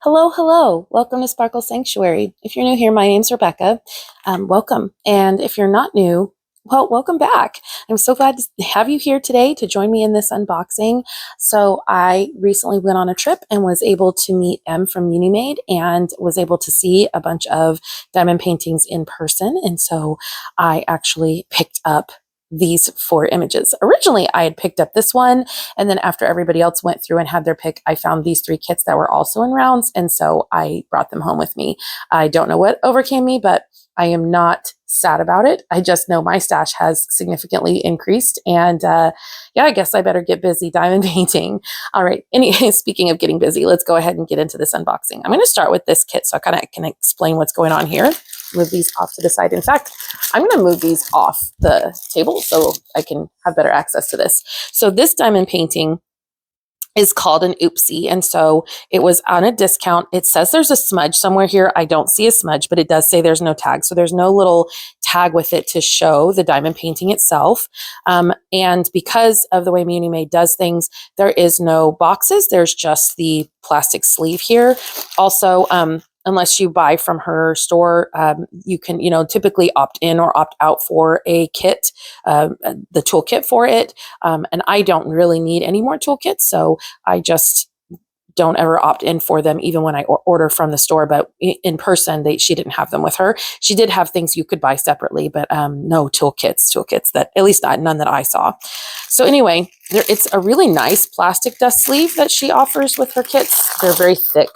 Hello, hello. Welcome to Sparkle.Sanctuary. If you're new here, my name's Rebecca. Welcome. And if you're not new, well, welcome back. I'm so glad to have you here today to join me in this unboxing. So I recently went on a trip and was able to meet Em from Munimade and was able to see a bunch of diamond paintings in person. And so I actually picked up these 4 images. Originally, I had picked up this one, and then after everybody else went through and had their pick, I found these 3 kits that were also in rounds, and so I brought them home with me. I don't know what overcame me, but I am not sad about it. I just know my stash has significantly increased, and yeah, I guess I better get busy diamond painting. All right, anyway, speaking of getting busy, let's go ahead and get into this unboxing. I'm going to start with this kit so I kind of can explain what's going on here. Move these off to the side. In fact, I'm going to move these off the table so I can have better access to this. So this diamond painting is called an oopsie, and so it was on a discount. It says there's a smudge somewhere here. I don't see a smudge, but it does say there's no tag, so there's no little tag with it to show the diamond painting itself. And because of the way Munimade does things, there is no boxes. There's just the plastic sleeve here. Also, unless you buy from her store, you can, typically opt in or opt out for a kit, the toolkit for it. And I don't really need any more toolkits, so I just don't ever opt in for them, even when I order from the store. But in person, she didn't have them with her. She did have things you could buy separately, but no toolkits that, at least none that I saw. So anyway, it's a really nice plastic dust sleeve that she offers with her kits. They're very thick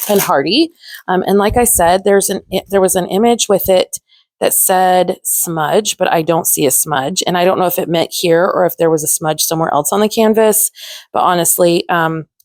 and hardy. And like I said, there was an image with it that said smudge, but I don't see a smudge. And I don't know if it meant here or if there was a smudge somewhere else on the canvas. But honestly,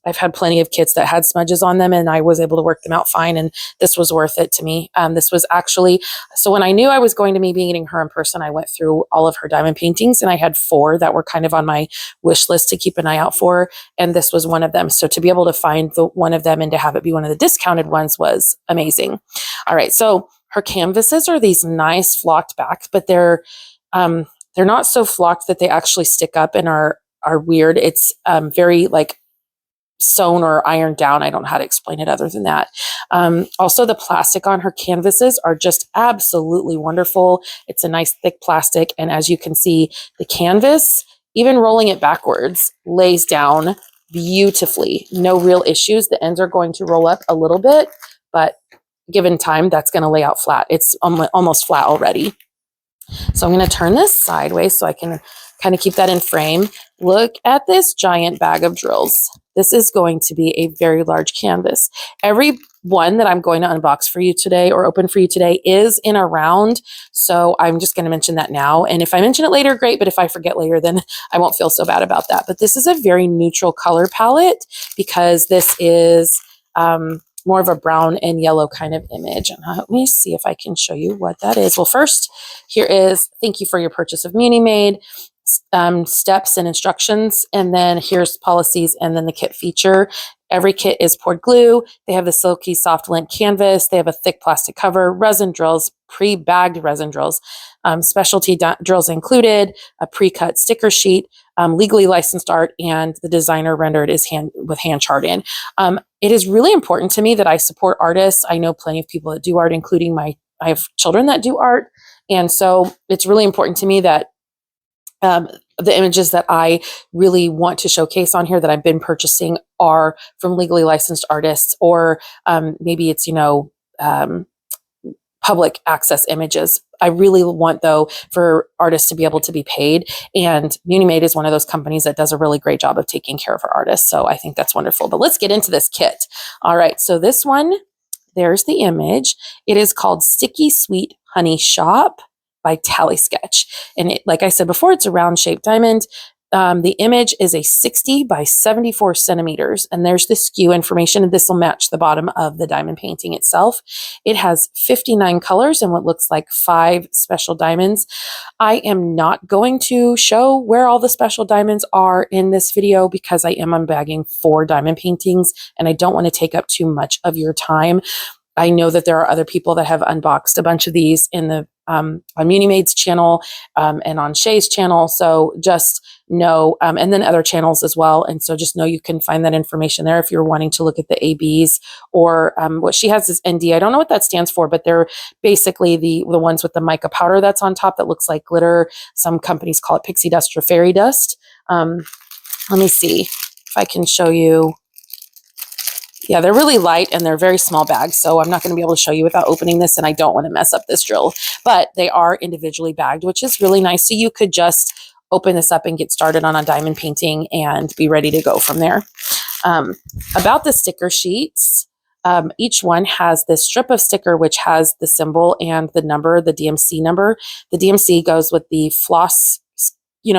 I've had plenty of kits that had smudges on them, and I was able to work them out fine. And this was worth it to me. This was actually, so when I knew I was going to be meeting her in person, I went through all of her diamond paintings, and I had 4 that were kind of on my wish list to keep an eye out for. And this was one of them. So to be able to find one of them and to have it be one of the discounted ones was amazing. All right. So her canvases are these nice flocked backs, but they're not so flocked that they actually stick up and are weird. It's very like sewn or ironed down. I don't know how to explain it other than that. Also, the plastic on her canvases are just absolutely wonderful. It's a nice thick plastic. And as you can see, the canvas, even rolling it backwards, lays down beautifully. No real issues. The ends are going to roll up a little bit, but given time, that's going to lay out flat. It's almost flat already. So I'm going to turn this sideways so I can kind of keep that in frame. Look at this giant bag of drills. This is going to be a very large canvas. Every one that I'm going to unbox for you today or open for you today is in a round. So I'm just going to mention that now. And if I mention it later, great. But if I forget later, then I won't feel so bad about that. But this is a very neutral color palette because this is more of a brown and yellow kind of image. And let me see if I can show you what that is. Well, first, here is thank you for your purchase of Munimade. Steps and instructions, and then here's policies, and then the kit feature. Every kit is poured glue. They have the silky soft lint canvas. They have a thick plastic cover, resin drills, pre-bagged resin drills, specialty drills included, a pre-cut sticker sheet, legally licensed art, and the designer rendered is hand charred in. It is really important to me that I support artists. I know plenty of people that do art, including I have children that do art, and so it's really important to me that the images that I really want to showcase on here that I've been purchasing are from legally licensed artists, or maybe it's, public access images. I really want, though, for artists to be able to be paid. And Munimade is one of those companies that does a really great job of taking care of our artists. So I think that's wonderful. But let's get into this kit. All right. So this one, there's the image. It is called Sticky Sweet Honey Shop by Tally Sketch. And like I said before, it's a round shaped diamond. The image is a 60 by 74 centimeters. And there's the skew information. And this will match the bottom of the diamond painting itself. It has 59 colors and what looks like 5 special diamonds. I am not going to show where all the special diamonds are in this video because I am unbagging 4 diamond paintings and I don't want to take up too much of your time. I know that there are other people that have unboxed a bunch of these in the on Munimade's channel and on Shay's channel. So just know, and then other channels as well. And so just know you can find that information there if you're wanting to look at the ABs, or what she has is ND. I don't know what that stands for, but they're basically the ones with the mica powder that's on top that looks like glitter. Some companies call it pixie dust or fairy dust. Let me see if I can show you. Yeah, they're really light and they're very small bags, so I'm not going to be able to show you without opening this, and I don't want to mess up this drill. But they are individually bagged, which is really nice. So you could just open this up and get started on a diamond painting and be ready to go from there. About the sticker sheets, each one has this strip of sticker which has the symbol and the number, the DMC number. The DMC goes with the floss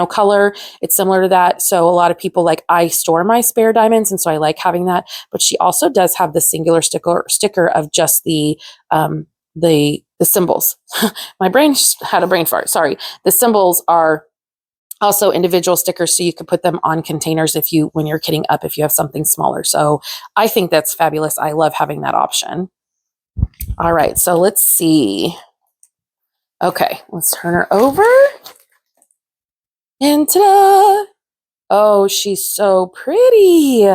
color. It's similar to that. So a lot of people, like, I store my spare diamonds, and so I like having that. But she also does have the singular sticker of just the symbols. My brain had a brain fart. Sorry. The symbols are also individual stickers, so you could put them on containers when you're kitting up, if you have something smaller. So I think that's fabulous. I love having that option. All right, so let's see. Okay, let's turn her over. And ta-da! Oh, she's so pretty.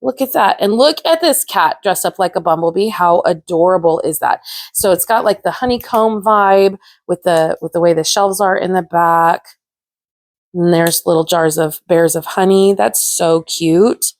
Look at that. And look at this cat dressed up like a bumblebee. How adorable is that? So it's got like the honeycomb vibe with the way the shelves are in the back. And there's little jars of bears of honey. That's so cute.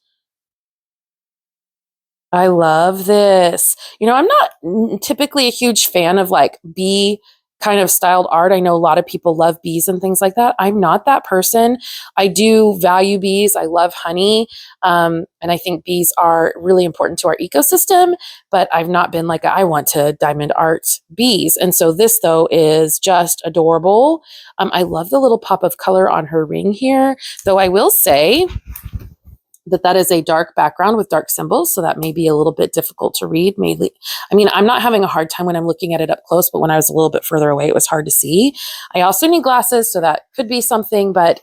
I love this. I'm not typically a huge fan of like bee kind of styled art. I know a lot of people love bees and things like that. I'm not that person. I do value bees. I love honey. And I think bees are really important to our ecosystem, but I've not been like, I want to diamond art bees. And so this, though, is just adorable. I love the little pop of color on her ring here, though I will say that is a dark background with dark symbols, so that may be a little bit difficult to read. Mainly, I'm not having a hard time when I'm looking at it up close, but when I was a little bit further away, it was hard to see. I also need glasses, so that could be something, but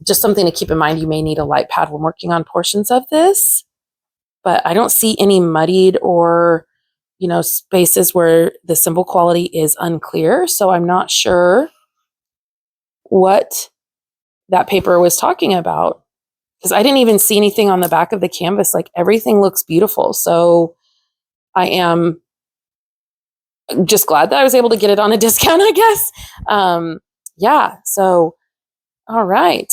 just something to keep in mind. You may need a light pad when working on portions of this, but I don't see any muddied or spaces where the symbol quality is unclear, so I'm not sure what that paper was talking about, because I didn't even see anything on the back of the canvas. Like, everything looks beautiful. So I am just glad that I was able to get it on a discount, I guess. Yeah. So, all right.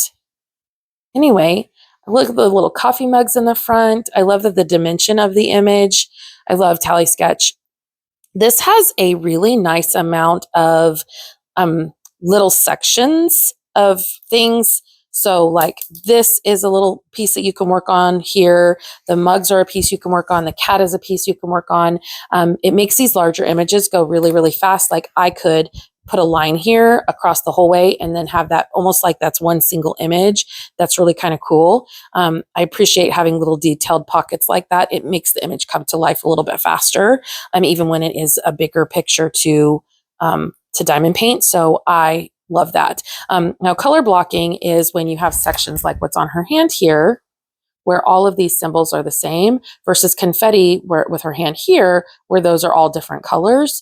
Anyway, look at the little coffee mugs in the front. I love the dimension of the image. I love Tally Sketch. This has a really nice amount of little sections of things. So like, this is a little piece that you can work on here. The mugs are a piece you can work on. The cat is a piece you can work on. It makes these larger images go really, really fast. Like, I could put a line here across the whole way and then have that almost like that's one single image. That's really kind of cool. I appreciate having little detailed pockets like that. It makes the image come to life a little bit faster, even when it is a bigger picture to diamond paint. So I love that. Now, color blocking is when you have sections like what's on her hand here, where all of these symbols are the same, versus confetti, where with her hand here, where those are all different colors,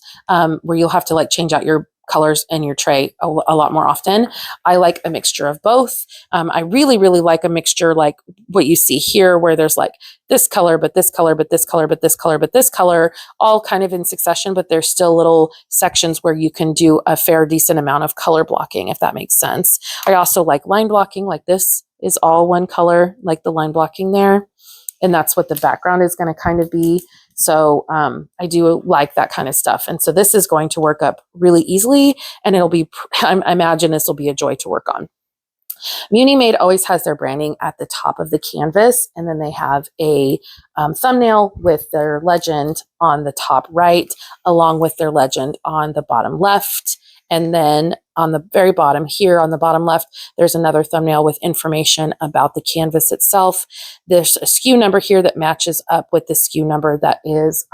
where you'll have to like change out your colors in your tray a lot more often. I like a mixture of both. I really, really like a mixture like what you see here, where there's like this color, but this color, but this color, but this color, but this color, all kind of in succession, but there's still little sections where you can do a fair, decent amount of color blocking, if that makes sense. I also like line blocking, like this is all one color, like the line blocking there. And that's what the background is going to kind of be. So I do like that kind of stuff. And so this is going to work up really easily, and it'll be, I imagine this will be a joy to work on. Munimade always has their branding at the top of the canvas, and then they have a thumbnail with their legend on the top right, along with their legend on the bottom left. And then on the very bottom here, on the bottom left, there's another thumbnail with information about the canvas itself. There's a SKU number here that matches up with the SKU number that is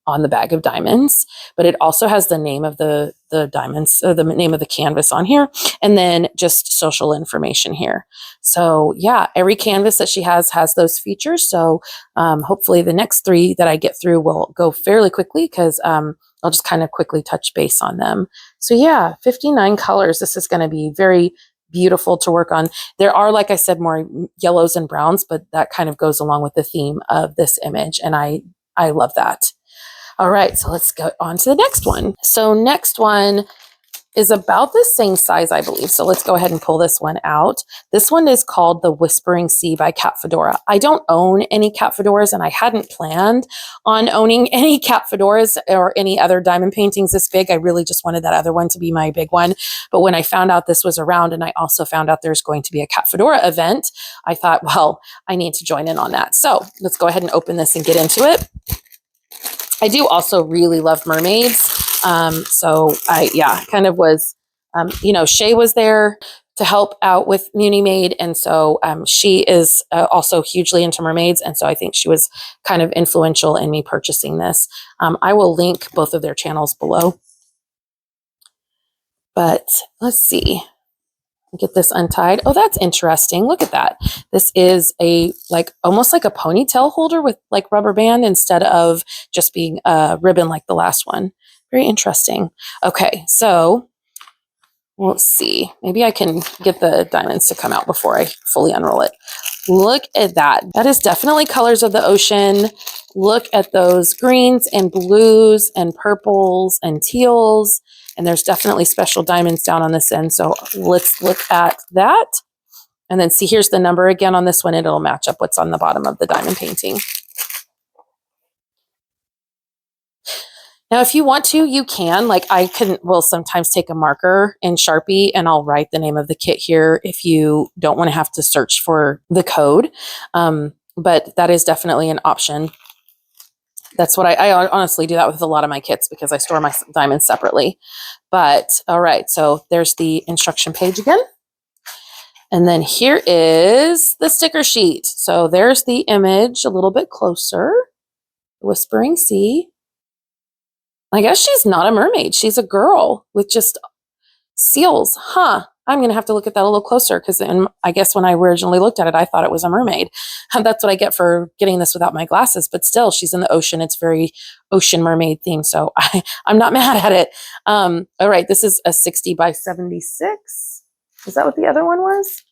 on the bag of diamonds, but it also has the name of the diamonds, or the name of the canvas on here, and then just social information here. So yeah, every canvas that she has those features. So hopefully the next 3 that I get through will go fairly quickly, because I'll just kind of quickly touch base on them. So yeah, 59 colors. This is going to be very beautiful to work on. There are, like I said, more yellows and browns, but that kind of goes along with the theme of this image, and I love that. All right, so let's go on to the next one. So next one is about the same size, I believe. So let's go ahead and pull this one out. This one is called The Whispering Sea by Cat Fedora. I don't own any cat fedoras, and I hadn't planned on owning any cat fedoras or any other diamond paintings this big. I really just wanted that other one to be my big one. But when I found out this was around, and I also found out there's going to be a Cat Fedora event, I thought, well, I need to join in on that. So let's go ahead and open this and get into it. I do also really love mermaids. So I kind of was, Shay was there to help out with Munimade. And so she is also hugely into mermaids. And so I think she was kind of influential in me purchasing this. I will link both of their channels below. But let's see. Get this untied. Oh, that's interesting. Look at that. This is almost like a ponytail holder with like rubber band instead of just being a ribbon like the last one. Very interesting. Okay, so let's see. Maybe I can get the diamonds to come out before I fully unroll it. Look at that. That is definitely colors of the ocean. Look at those greens and blues and purples and teals. And there's definitely special diamonds down on this end. So let's look at that. And then see, here's the number again on this one. It'll match up what's on the bottom of the diamond painting. Now, if you want to, you can. Like I will sometimes take a marker and Sharpie, and I'll write the name of the kit here if you don't want to have to search for the code. But that is definitely an option. That's what I honestly do that with a lot of my kits, because I store my diamonds separately. But all right, so there's the instruction page again. And then here is the sticker sheet. So there's the image a little bit closer. Whispering Sea. I guess she's not a mermaid. She's a girl with just seals. Huh. I'm going to have to look at that a little closer, because I guess when I originally looked at it, I thought it was a mermaid. That's what I get for getting this without my glasses. But still, she's in the ocean. It's very ocean mermaid themed. So I'm not mad at it. All right. This is a 60 by 76. Is that what the other one was?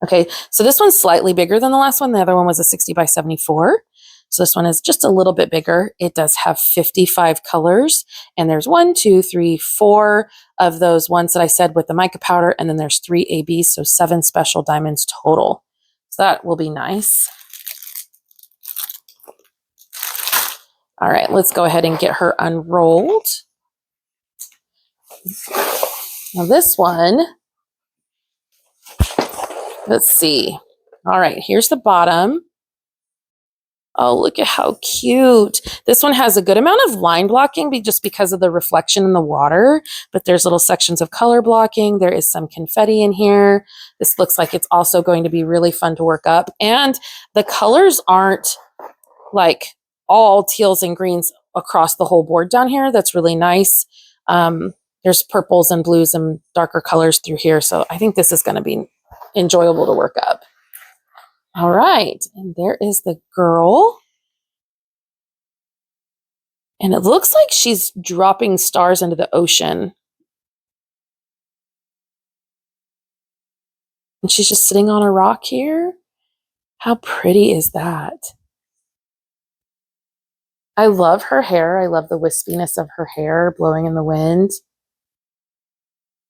Okay. So this one's slightly bigger than the last one. The other one was a 60 by 74. So this one is just a little bit bigger. It does have 55 colors, and there's 1, 2, 3, 4 of those ones that I said with the mica powder, and then there's 3 ABs, so 7 special diamonds total. So that will be nice. All right, let's go ahead and get her unrolled. Now this one, let's see. All right, here's the bottom. Oh, look at how cute. This one has a good amount of line blocking just because of the reflection in the water, but there's little sections of color blocking. There is some confetti in here. This looks like it's also going to be really fun to work up. And the colors aren't like all teals and greens across the whole board down here. That's really nice. There's purples and blues and darker colors through here. So I think this is going to be enjoyable to work up. All right, and there is the girl. And it looks like she's dropping stars into the ocean. And she's just sitting on a rock here. How pretty is that? I love her hair. I love the wispiness of her hair blowing in the wind.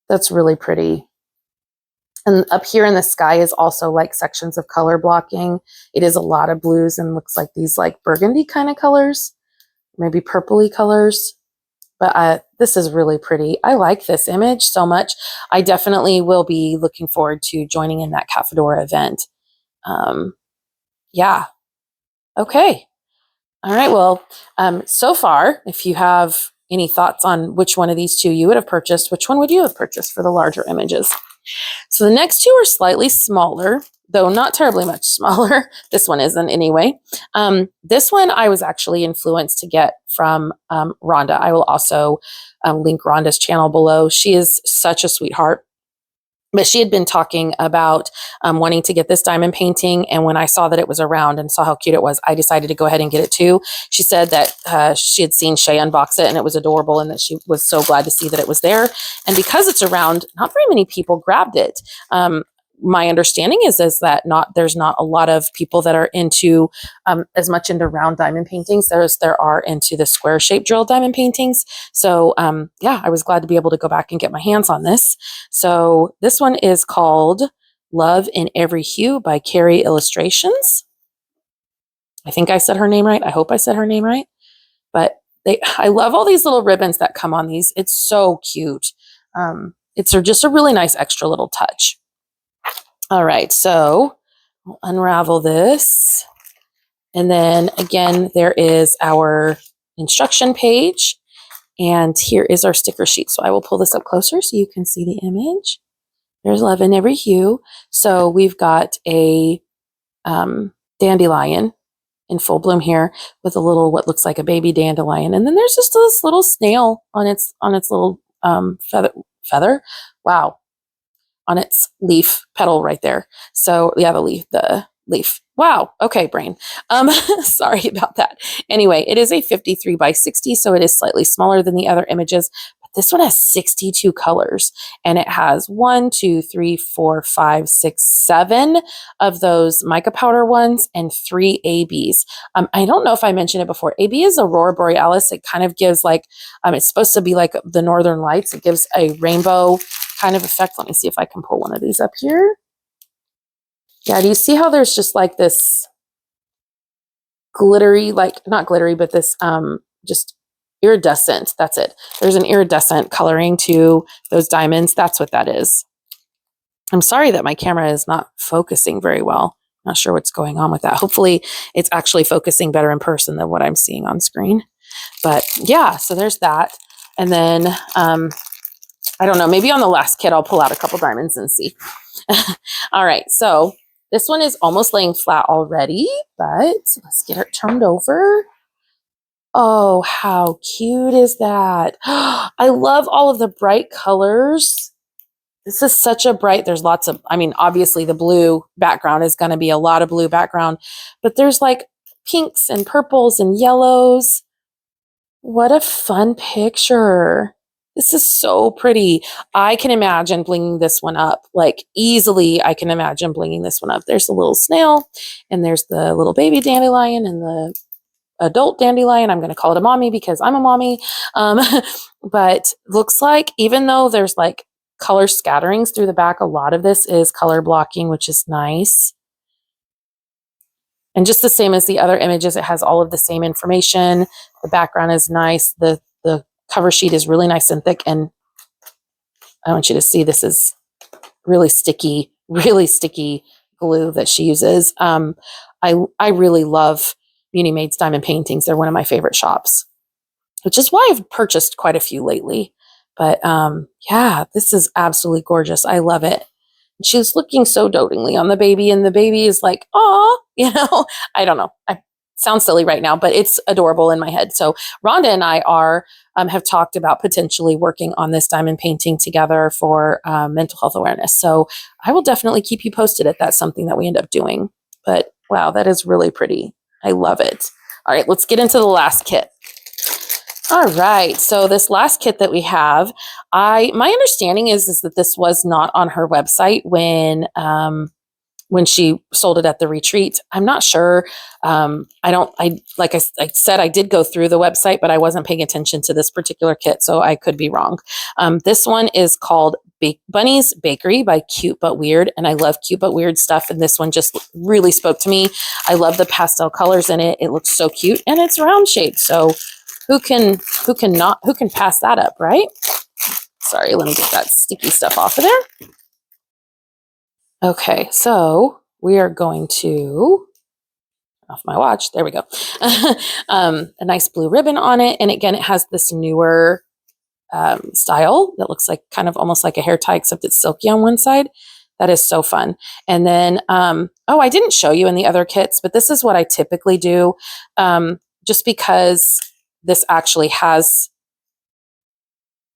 That's really pretty. And up here in the sky is also like sections of color blocking. It is a lot of blues and looks like these like burgundy kind of colors, maybe purpley colors. But this is really pretty. I like this image so much. I definitely will be looking forward to joining in that Cat Fedora event. Yeah. Okay. All right. Well, so far, if you have any thoughts on which one of these two you would have purchased, which one would you have purchased for the larger images? So the next two are slightly smaller. though not terribly much smaller. This one isn't anyway. This one I was actually influenced to get from Rhonda. I will also link Rhonda's channel below. She is such a sweetheart. But she had been talking about wanting to get this diamond painting. And when I saw that it was around and saw how cute it was, I decided to go ahead and get it too. She said that she had seen Shay unbox it and it was adorable and that she was so glad to see that it was there. And because it's around, not very many people grabbed it. My understanding is that there's not a lot of people that are into as much into round diamond paintings as there are into the square shaped drill diamond paintings. So yeah, I was glad to be able to go back and get my hands on this. So this one is called Love in Every Hue by Carrie Illustrations. I think I said her name right. I hope I said her name right. But I love all these little ribbons that come on these. It's so cute. It's just a really nice extra little touch. All right, so we'll unravel this. And then again, there is our instruction page. And here is our sticker sheet. So I will pull this up closer so you can see the image. There's Love in Every Hue. So we've got a dandelion in full bloom here with a little, what looks like a baby dandelion. And then there's just this little snail on its little feather. Wow. On its leaf petal right there. So yeah, the leaf. Wow. Okay, brain. Sorry about that. Anyway, it is a 53 by 60, so it is slightly smaller than the other images. But this one has 62 colors, and it has 1, 2, 3, 4, 5, 6, 7 of those mica powder ones and 3 ABs. I don't know if I mentioned it before. AB is Aurora Borealis. It kind of gives like, it's supposed to be like the Northern Lights. It gives a rainbow kind of effect. Let me see if I can pull one of these up here. Yeah, do you see how there's just like this glittery, like not glittery, but this just iridescent. That's it. There's an iridescent coloring to those diamonds. That's what that is. I'm sorry that my camera is not focusing very well. Not sure what's going on with that. Hopefully it's actually focusing better in person than what I'm seeing on screen. But yeah, so there's that. And then I don't know, maybe on the last kit, I'll pull out a couple diamonds and see. All right, so this one is almost laying flat already, but let's get it turned over. Oh, how cute is that? I love all of the bright colors. This is such a bright, there's lots of, I mean, obviously the blue background is going to be a lot of blue background, but there's like pinks and purples and yellows. What a fun picture. This is so pretty. I can imagine blinging this one up. Like easily, I can imagine blinging this one up. There's the little snail, and there's the little baby dandelion and the adult dandelion. I'm going to call it a mommy because I'm a mommy. But looks like even though there's like color scatterings through the back, a lot of this is color blocking, which is nice. And just the same as the other images, it has all of the same information. The background is nice. The cover sheet is really nice and thick. And I want you to see this is really sticky glue that she uses. I really love Munimade's diamond paintings. They're one of my favorite shops, which is why I've purchased quite a few lately. But yeah, this is absolutely gorgeous. I love it. She's looking so dotingly on the baby, and the baby is like, "Aw," I don't know. I sound silly right now, but it's adorable in my head. So Rhonda and I have talked about potentially working on this diamond painting together for mental health awareness. So I will definitely keep you posted if that's something that we end up doing. But wow, that is really pretty. I love it. All right, let's get into the last kit. All right, so this last kit that we have, my understanding is that this was not on her website when she sold it at the retreat. I'm not sure. Like I said, I did go through the website, but I wasn't paying attention to this particular kit, so I could be wrong. This one is called Bunny's Bakery by Cute But Weird, and I love Cute But Weird stuff, and this one just really spoke to me. I love the pastel colors in it. It looks so cute, and it's round shaped, so who can pass that up, right? Sorry, let me get that sticky stuff off of there. Okay, so we are going to off my watch. There we go. A nice blue ribbon on it, and again, it has this newer style that looks like kind of almost like a hair tie, except it's silky on one side. That is so fun. And then, oh, I didn't show you in the other kits, but this is what I typically do, just because this actually has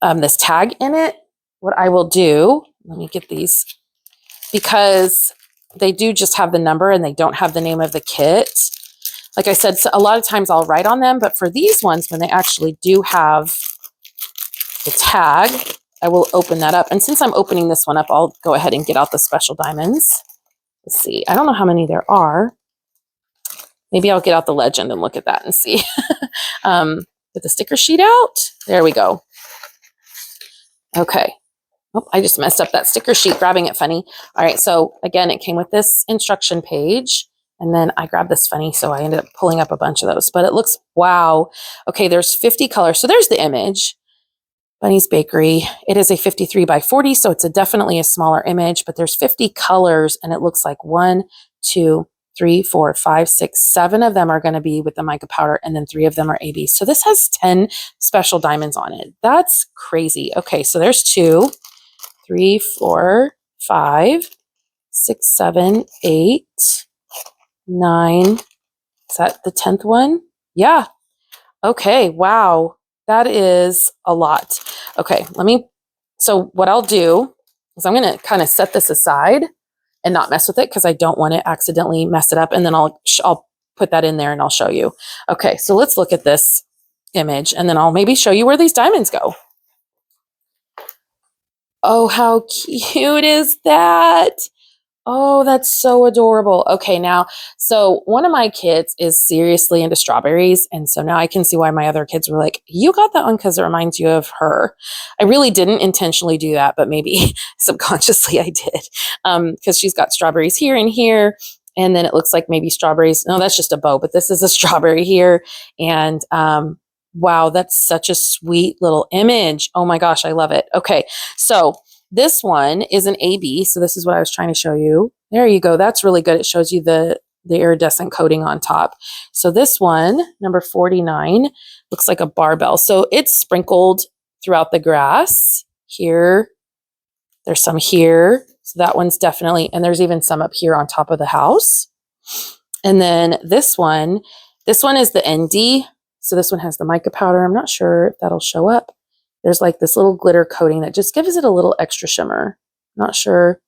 this tag in it. What I will do, let me get these, because they do just have the number and they don't have the name of the kit. Like I said, so a lot of times I'll write on them, but for these ones, when they actually do have the tag, I will open that up. And since I'm opening this one up, I'll go ahead and get out the special diamonds. Let's see. I don't know how many there are. Maybe I'll get out the legend and look at that and see. Get the sticker sheet out. There we go. Okay. Oh, I just messed up that sticker sheet, grabbing it funny. All right. So again, it came with this instruction page. And then I grabbed this funny, so I ended up pulling up a bunch of those. But it looks, wow. Okay, there's 50 colors. So there's the image. Bunny's Bakery. It is a 53 by 40, so it's definitely a smaller image, but there's 50 colors, and it looks like 1, 2, 3, 4, 5, 6, 7 of them are going to be with the mica powder, and then 3 of them are AB. So this has 10 special diamonds on it. That's crazy. Okay, so there's 2, 3, 4, 5, 6, 7, 8, 9. Is that the 10th one? Yeah. Okay. Wow. That is a lot. Okay. So what I'll do is I'm going to kind of set this aside and not mess with it because I don't want to accidentally mess it up. And then I'll put that in there and I'll show you. Okay. So let's look at this image and then I'll maybe show you where these diamonds go. Oh, how cute is that? Oh, that's so adorable. Okay, now, so one of my kids is seriously into strawberries. And so now I can see why my other kids were like, you got that one because it reminds you of her. I really didn't intentionally do that, but maybe subconsciously I did. Because she's got strawberries here and here. And then it looks like maybe strawberries. No, that's just a bow, but this is a strawberry here. And wow, that's such a sweet little image. Oh my gosh, I love it. Okay, so this one is an AB. So this is what I was trying to show you. There you go. That's really good. It shows you the iridescent coating on top. So this one, number 49, looks like a barbell. So it's sprinkled throughout the grass. Here, there's some here. So that one's definitely, and there's even some up here on top of the house. And then this one is the ND. So this one has the mica powder. I'm not sure if that'll show up. There's like this little glitter coating that just gives it a little extra shimmer. Not sure.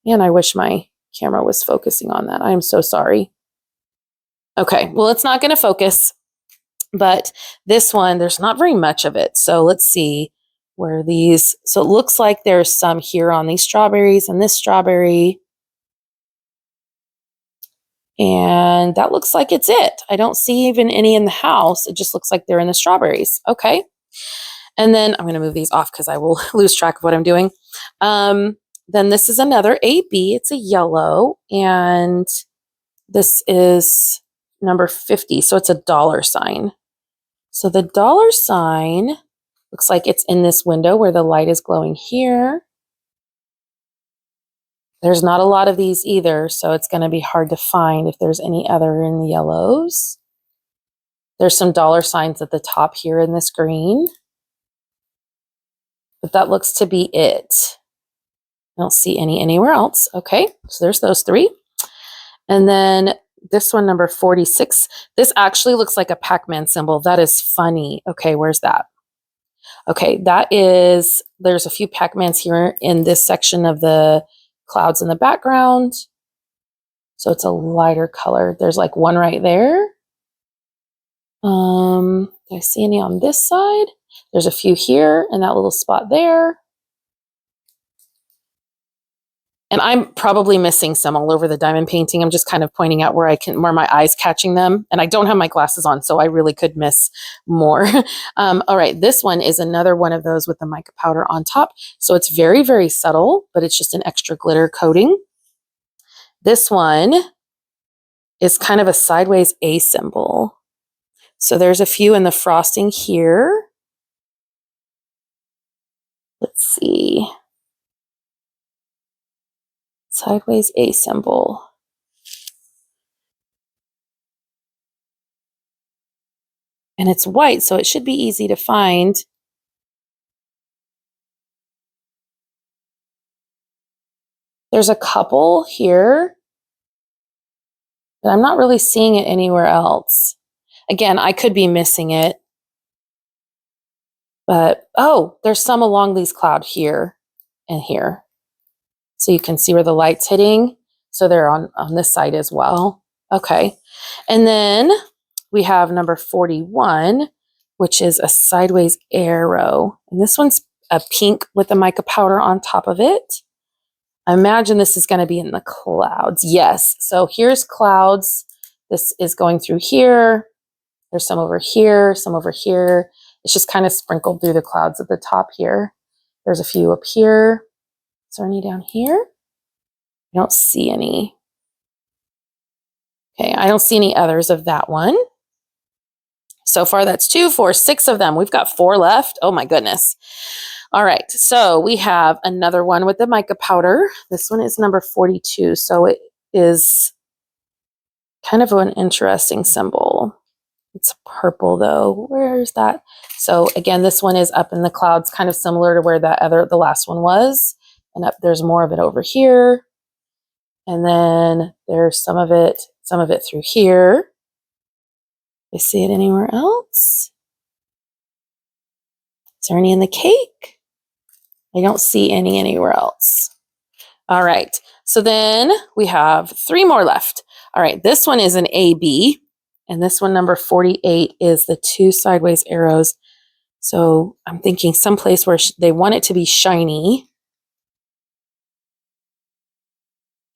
Man, I wish my camera was focusing on that. I am so sorry. Okay, well, it's not going to focus, but this one, there's not very much of it. So let's see where these, so it looks like there's some here on these strawberries and this strawberry. And that looks like it's it. I don't see even any in the house. It just looks like they're in the strawberries. Okay. And then I'm going to move these off because I will lose track of what I'm doing. Then this is another AB. It's a yellow. And this is number 50. So it's a dollar sign. So the dollar sign looks like it's in this window where the light is glowing here. There's not a lot of these either. So it's going to be hard to find if there's any other in the yellows. There's some dollar signs at the top here in this green. But that looks to be it. I don't see any anywhere else. Okay, so there's those 3. And then this one, number 46, this actually looks like a Pac-Man symbol. That is funny. Okay, where's that? Okay, there's a few Pac-Mans here in this section of the clouds in the background. So it's a lighter color. There's like one right there. Do I see any on this side? There's a few here and that little spot there. And I'm probably missing some all over the diamond painting. I'm just kind of pointing out where my eye's catching them. And I don't have my glasses on, so I really could miss more. All right, this one is another one of those with the mica powder on top. So it's very, very subtle, but it's just an extra glitter coating. This one is kind of a sideways A symbol. So there's a few in the frosting here. Let's see. Sideways A symbol. And it's white, so it should be easy to find. There's a couple here, but I'm not really seeing it anywhere else. Again, I could be missing it. But, oh, there's some along these clouds here and here. So you can see where the light's hitting. So they're on this side as well. Okay. And then we have number 41, which is a sideways arrow. And this one's a pink with the mica powder on top of it. I imagine this is going to be in the clouds. Yes. So here's clouds. This is going through here. There's some over here, some over here. It's just kind of sprinkled through the clouds at the top here. There's a few up here. Is there any down here? I don't see any. Okay, I don't see any others of that one. So far, that's 2, 4, 6 of them. We've got 4 left. Oh my goodness. All right, so we have another one with the mica powder. This one is number 42. So it is kind of an interesting symbol. It's purple though. Where is that? So again, this one is up in the clouds, kind of similar to where the last one was. And up there's more of it over here. And then there's some of it through here. Do I see it anywhere else? Is there any in the cake? I don't see any anywhere else. All right. So then we have 3 more left. All right. This one is an AB. And this one, number 48, is the 2 sideways arrows. So I'm thinking someplace where they want it to be shiny.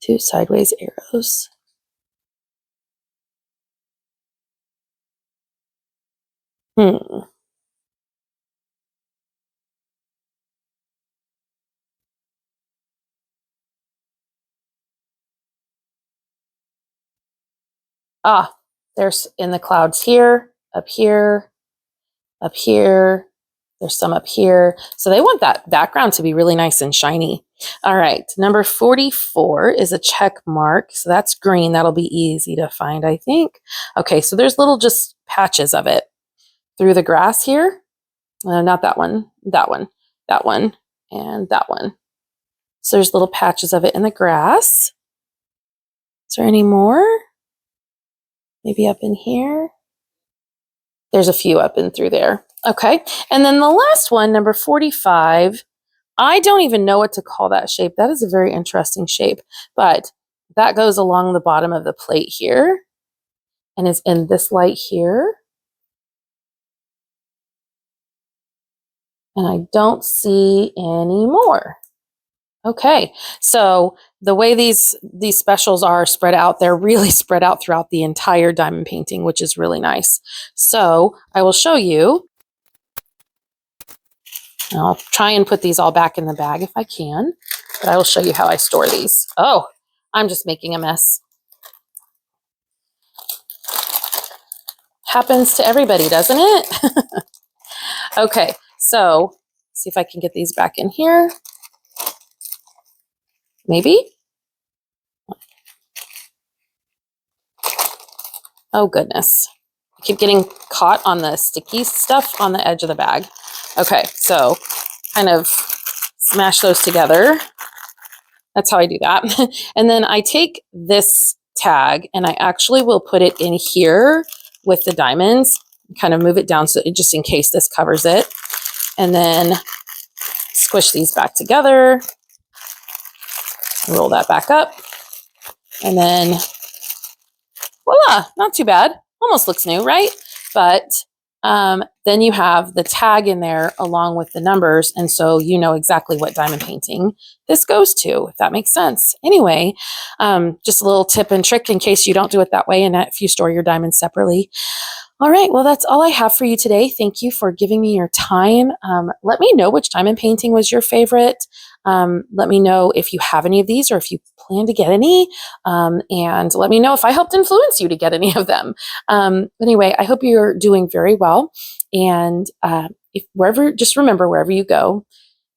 2 sideways arrows. Ah, there's in the clouds here, up here, up here. There's some up here. So they want that background to be really nice and shiny. All right, number 44 is a check mark. So that's green. That'll be easy to find, I think. Okay, so there's little just patches of it through the grass here. Not that one, that one, that one, and that one. So there's little patches of it in the grass. Is there any more? Maybe up in here? There's a few up and through there. Okay, and then the last one, number 45, I don't even know what to call that shape. That is a very interesting shape, but that goes along the bottom of the plate here and is in this light here. And I don't see any more. Okay, so the way these specials are spread out, they're really spread out throughout the entire diamond painting, which is really nice. So I will show you. And I'll try and put these all back in the bag if I can, but I will show you how I store these. Oh, I'm just making a mess. Happens to everybody, doesn't it? Okay, so see if I can get these back in here. Maybe? Oh, goodness. I keep getting caught on the sticky stuff on the edge of the bag. Okay, so kind of smash those together. That's how I do that. And then I take this tag and I actually will put it in here with the diamonds, kind of move it down so just in case this covers it. And then squish these back together. Roll that back up. And then voila, not too bad. Almost looks new, right? But then you have the tag in there along with the numbers. And so you know exactly what diamond painting this goes to, if that makes sense. Anyway, just a little tip and trick in case you don't do it that way and if you store your diamonds separately. All right, well, that's all I have for you today. Thank you for giving me your time. Let me know which diamond painting was your favorite. Let me know if you have any of these or if you plan to get any. And let me know if I helped influence you to get any of them. Anyway, I hope you're doing very well. And just remember, wherever you go,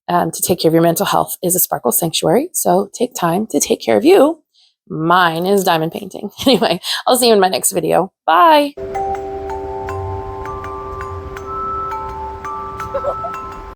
to take care of your mental health is a Sparkle Sanctuary. So take time to take care of you. Mine is diamond painting. Anyway, I'll see you in my next video. Bye.